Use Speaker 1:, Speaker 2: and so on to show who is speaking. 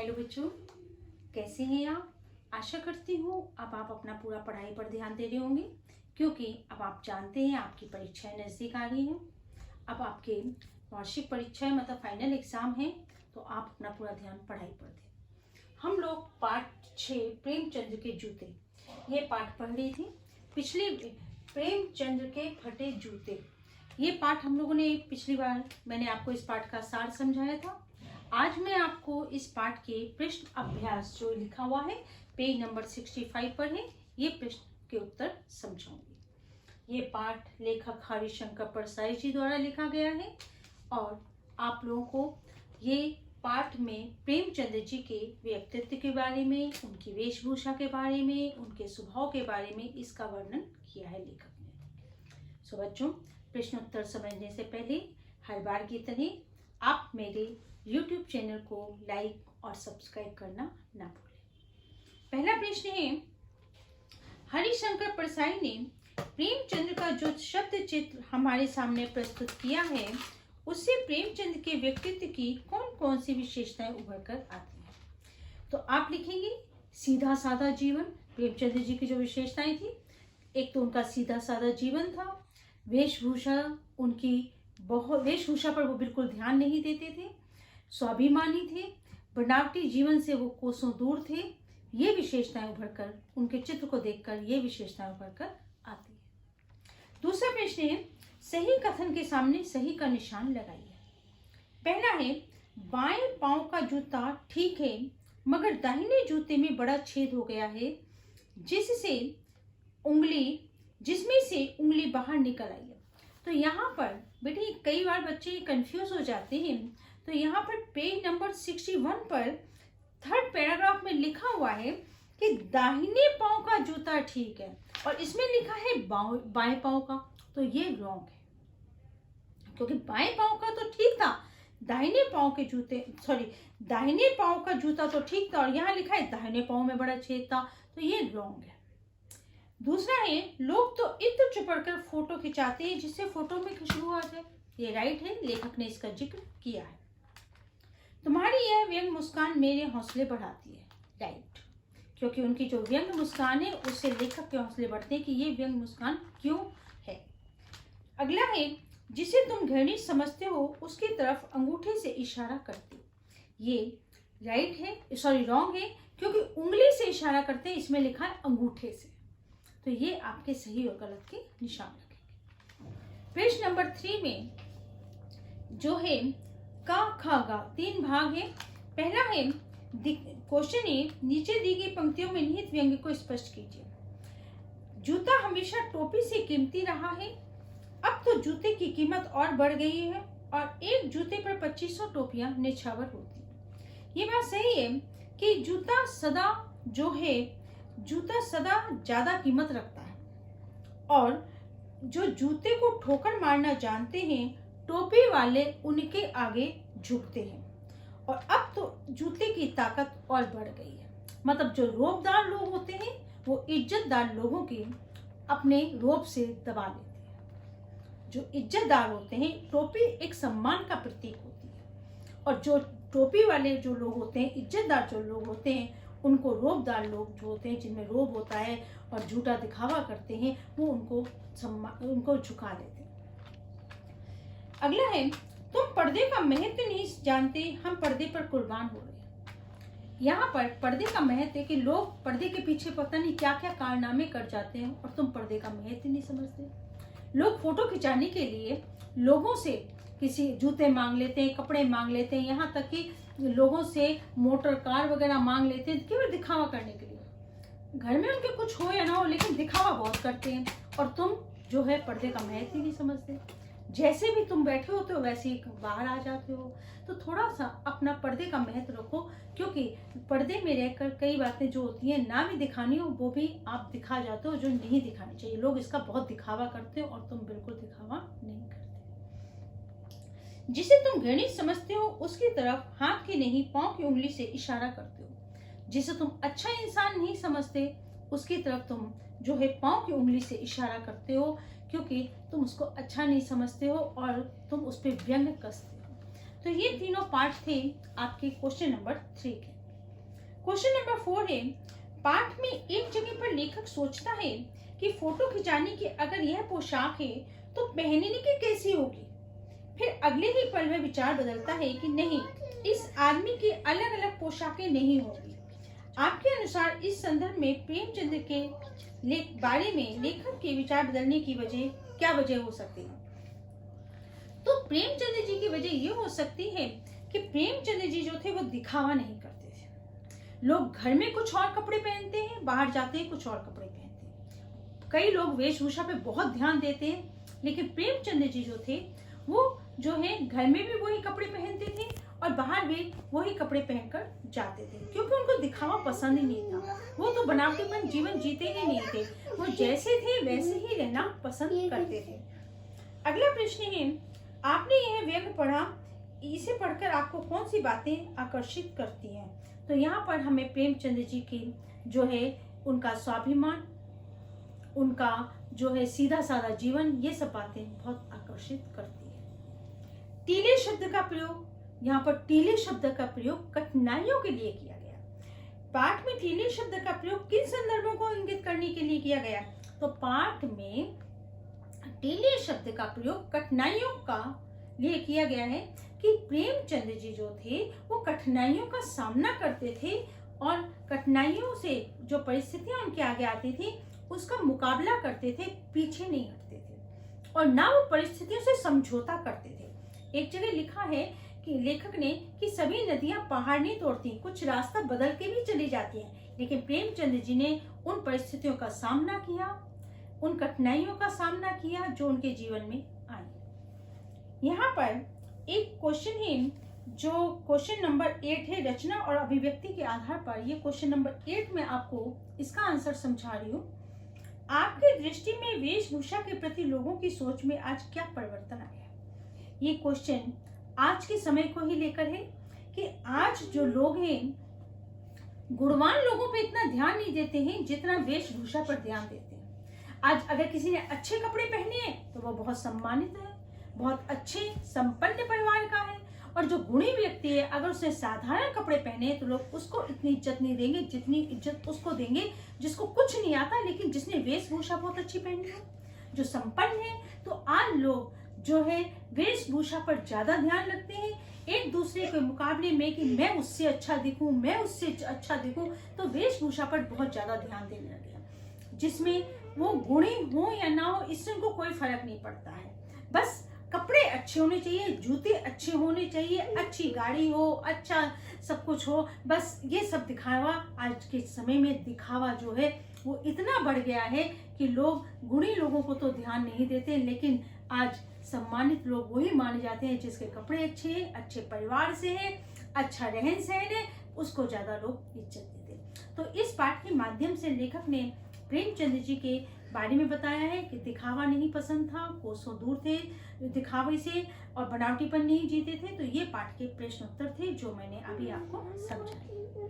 Speaker 1: Hello बच्चों, कैसे हैं आप। आशा करती हूँ अब आप अपना पूरा पढ़ाई पर ध्यान दे रहे होंगे, क्योंकि अब आप जानते हैं आपकी परीक्षाएं नज़दीक आ रही हैं। अब आपके वार्षिक परीक्षाएं मतलब फाइनल एग्जाम है, तो आप अपना पूरा ध्यान पढ़ाई पर दें। हम लोग पाठ 6 प्रेमचंद्र के जूते ये पाठ पढ़ रहे थे। पिछले प्रेमचंद्र के फटे जूते ये पाठ हम लोगों ने पिछली बार मैंने आपको इस पाठ का सार समझाया था। आज मैं आपको इस पाठ के प्रश्न अभ्यास जो लिखा हुआ है पेज नंबर 65 पर है, ये प्रश्न के उत्तर समझाऊंगी। ये पाठ लेखक हरिशंकर परसाई जी द्वारा लिखा गया है और आप लोगों को ये पाठ में प्रेमचंद्र जी के व्यक्तित्व के बारे में, उनकी वेशभूषा के बारे में, उनके स्वभाव के बारे में इसका वर्णन किया है लेखक ने। सो बच्चों, प्रश्नोत्तर समझने से पहले हर बार की तरह आप मेरे YouTube चैनल को लाइक और सब्सक्राइब करना ना भूलें। पहला प्रश्न है, हरिशंकर परसाई ने प्रेमचंद्र का जो शब्द चित्र हमारे सामने प्रस्तुत किया है उससे प्रेमचंद्र के व्यक्तित्व की कौन कौन सी विशेषताएं उभर कर आती हैं। तो आप लिखेंगे सीधा साधा जीवन। प्रेमचंद्र जी की जो विशेषताएं थी, एक तो उनका सीधा साधा जीवन था, वेशभूषा उनकी वेशभूषा पर वो बिल्कुल ध्यान नहीं देते थे, स्वाभिमानी थे, बनावटी जीवन से वो कोसों दूर थे। ये विशेषताएं उभरकर, उनके चित्र को देखकर ये विशेषताएं उभरकर आती है। दूसरा प्रश्न है, सही कथन के सामने सही का निशान लगाइए। पहला है, बाएं पांव का जूता ठीक है मगर दाहिने जूते में बड़ा छेद हो गया है जिसमें से उंगली बाहर निकल आई है। तो यहाँ पर बेटे कई बार बच्चे कंफ्यूज हो जाते हैं। तो यहाँ पर पेज नंबर 61 पर थर्ड पैराग्राफ में लिखा हुआ है कि दाहिने पांव का जूता ठीक है और इसमें लिखा है बाएं पांव का, तो ये रॉन्ग है, क्योंकि बाएं पांव का तो ठीक था, दाहिने पांव का जूता तो ठीक था और यहाँ लिखा है दाहिने पांव में बड़ा छेद था, तो ये रॉन्ग है। दूसरा है, लोग तो इत्र चुपड़कर फोटो खिंचाते हैं जिससे फोटो में खुशबू आ जाए, ये राइट है, लेखक ने इसका जिक्र किया है। तुम्हारी यह व्यंग मुस्कान मेरे हौसले बढ़ाती है, राइट, क्योंकि उनकी जो व्यंग मुस्कान है उससे लेखक के हौसले बढ़ते हैं कि ये व्यंग मुस्कान क्यों है। अगला है, जिसे तुम घृणित समझते हो उसकी तरफ अंगूठे से इशारा करते हो, ये राइट है, रॉन्ग है, क्योंकि उंगली से इशारा करते हैं, इसमें लिखा है अंगूठे से, तो ये आपके सही और गलत के निशान रखेंगे। प्रश्न नंबर 3 में जो है का खा गा 3 भाग है। पहला है, क्वेश्चन है, नीचे दी गई पंक्तियों में निहित व्यंग्य को स्पष्ट कीजिए। जूता हमेशा टोपी से कीमती रहा है, अब तो जूते की कीमत और बढ़ गई है और एक जूते पर 2500 टोपियां निछावर होती है। ये बात सही है कि जूता सदा ज्यादा कीमत रखता है और जो जूते को ठोकर मारना जानते हैं टोपी वाले उनके आगे झुकते हैं और अब तो जूते की ताकत और बढ़ गई है। मतलब जो रोबदार लोग होते हैं वो इज्जतदार लोगों के अपने रोब से दबा लेते हैं। जो इज्जतदार होते हैं, टोपी एक सम्मान का प्रतीक होती है और जो टोपी वाले जो लोग होते हैं, इज्जतदार जो लोग होते हैं, उनको रोबदार लोग जो होते हैं जिनमें रोब होता है और झूठा दिखावा करते हैं, वो उनको झुका देते हैं। अगला है, तुम पर्दे का महत्व नहीं जानते, हम पर्दे पर कुर्बान हो रहे हैं। यहाँ पर पर्दे का महत्व है कि लोग पर्दे के पीछे पता नहीं क्या क्या कारनामे कर जाते हैं और तुम पर्दे का महत्व नहीं समझते। लोग फोटो खिंचाने के लिए लोगों से किसी जूते मांग लेते हैं, कपड़े मांग लेते हैं, यहाँ तक कि लोगों से मोटर कार वगैरह मांग लेते हैं केवल दिखावा करने के लिए। घर में उनके कुछ हो या ना हो, लेकिन दिखावा बहुत करते हैं और तुम जो है पर्दे का महत्व ही नहीं समझते। जैसे भी तुम बैठे होते हो वैसे ही बाहर आ जाते हो। तो थोड़ा सा अपना पर्दे का महत्व रखो, क्योंकि पर्दे में रहकर कई बातें जो होती हैं ना भी दिखानी हो वो भी आप दिखा जाते हो जो नहीं दिखानी चाहिए। लोग इसका बहुत दिखावा करते हो और तुम बिल्कुल दिखावा नहीं करते। जिसे तुम घृणित समझते हो उसकी तरफ हाथ की नहीं पांव की उंगली से इशारा करते हो। जिसे तुम अच्छा इंसान नहीं समझते उसकी तरफ तुम जो है पांव की उंगली से इशारा करते हो, क्योंकि तुम उसको अच्छा नहीं समझते हो और तुम उस पर व्यंग कसते हो। तो ये तीनों पार्ट थे आपके क्वेश्चन नंबर 3 के। क्वेश्चन नंबर 4 है, पाठ में एक जगह पर लेखक सोचता है कि फोटो खिंचाने की अगर यह पोशाक है तो पहनने की कैसी होगी। फिर अगले ही पल में विचार बदलता है कि नहीं, इस आदमी की अलग अलग पोशाकें नहीं होगी। आपके अनुसार इस संदर्भ में प्रेमचंद के बारे में लेखक के विचार बदलने की क्या वजह हो सकती है? तो प्रेमचंद जी की वजह ये हो सकती है कि प्रेमचंद जी जो थे वो दिखावा नहीं करते थे। लोग घर में कुछ और कपड़े पहनते हैं, बाहर जाते हैं कुछ और कपड़े पहनते हैं। कई लोग वेशभूषा पे बहुत ध्यान देते हैं, लेकिन प्रेमचंद जी जो थे वो जो है घर में भी वही कपड़े पहनते थे और बाहर भी वही कपड़े पहनकर जाते थे, क्योंकि उनको दिखावा पसंद ही नहीं था। वो तो बनावटीपन जीवन जीते ही नहीं थे, वो जैसे थे वैसे ही रहना पसंद करते थे। अगला प्रश्न है, आपने यह व्यंग पढ़ा, इसे पढ़कर आपको कौन सी बातें आकर्षित करती हैं? तो यहाँ पर हमें प्रेमचंद जी की जो है उनका स्वाभिमान, उनका जो है सीधा साधा जीवन, ये सब बातें बहुत आकर्षित करती है। टीले शब्द का प्रयोग, यहाँ पर टीले शब्द का प्रयोग कठिनाइयों के लिए किया गया। पाठ में टीले शब्द का प्रयोग किन संदर्भों को इंगित करने के लिए किया गया? तो पाठ में टीले शब्द का प्रयोग कठिनाइयों का लिए किया गया है कि प्रेमचंद जी जो थे वो कठिनाइयों का सामना करते थे और कठिनाइयों से जो परिस्थितियां उनके आगे आती थी उसका मुकाबला करते थे, पीछे नहीं हटते थे और ना वो परिस्थितियों से समझौता करते थे। एक जगह लिखा है कि लेखक ने कि सभी नदियां पहाड़ नहीं तोड़ती, कुछ रास्ता बदल के भी चली जाती हैं, लेकिन प्रेमचंद जी ने उन परिस्थितियों का सामना किया, उन कठिनाइयों का सामना किया जो उनके जीवन में आई। यहाँ पर एक क्वेश्चन है जो क्वेश्चन नंबर 8 है, रचना और अभिव्यक्ति के आधार पर। ये क्वेश्चन नंबर 8 में आपको इसका आंसर समझा रही हूँ। आपकी दृष्टि में वेशभूषा के प्रति लोगों की सोच में आज क्या परिवर्तन आया? ये क्वेश्चन आज के समय को ही लेकर है कि आज जो लोग हैं गुणवान लोगों पे इतना ध्यान नहीं देते हैं जितना वेशभूषा पर ध्यान देते हैं। आज अगर किसी ने अच्छे कपड़े पहने हैं तो वो बहुत सम्मानित है, बहुत अच्छे संपन्न परिवार का है, और जो गुणी व्यक्ति है अगर उसने साधारण कपड़े पहने तो लोग उसको इतनी इज्जत नहीं देंगे जितनी इज्जत उसको देंगे जिसको कुछ नहीं आता लेकिन जिसने वेशभूषा बहुत अच्छी पहनी है, जो संपन्न है। तो आज लोग जो है वेशभूषा पर ज्यादा ध्यान रखते हैं, एक दूसरे के मुकाबले में कि मैं उससे अच्छा दिखूं, मैं उससे अच्छा दिखूं, तो वेशभूषा पर बहुत ज्यादा ध्यान देने लगे, जिसमें वो गुणी हो या ना हो इससे उनको कोई फर्क नहीं पड़ता है। बस कपड़े अच्छे होने चाहिए, जूते अच्छे होने चाहिए, अच्छी गाड़ी हो, अच्छा सब कुछ हो, बस ये सब दिखावा। आज के समय में दिखावा जो है वो इतना बढ़ गया है कि लोग गुणी लोगों को तो ध्यान नहीं देते, लेकिन आज सम्मानित लोग वही माने जाते हैं जिसके कपड़े अच्छे हैं, अच्छे परिवार से है, अच्छा रहन सहन है, उसको ज्यादा लोग इज्जत देते हैं। तो इस पाठ के माध्यम से लेखक ने प्रेमचंद जी के बारे में बताया है कि दिखावा नहीं पसंद था, कोसों दूर थे दिखावे से और बनावटीपन नहीं जीते थे। तो ये पाठ के प्रश्न उत्तर थे जो मैंने अभी आपको समझाए।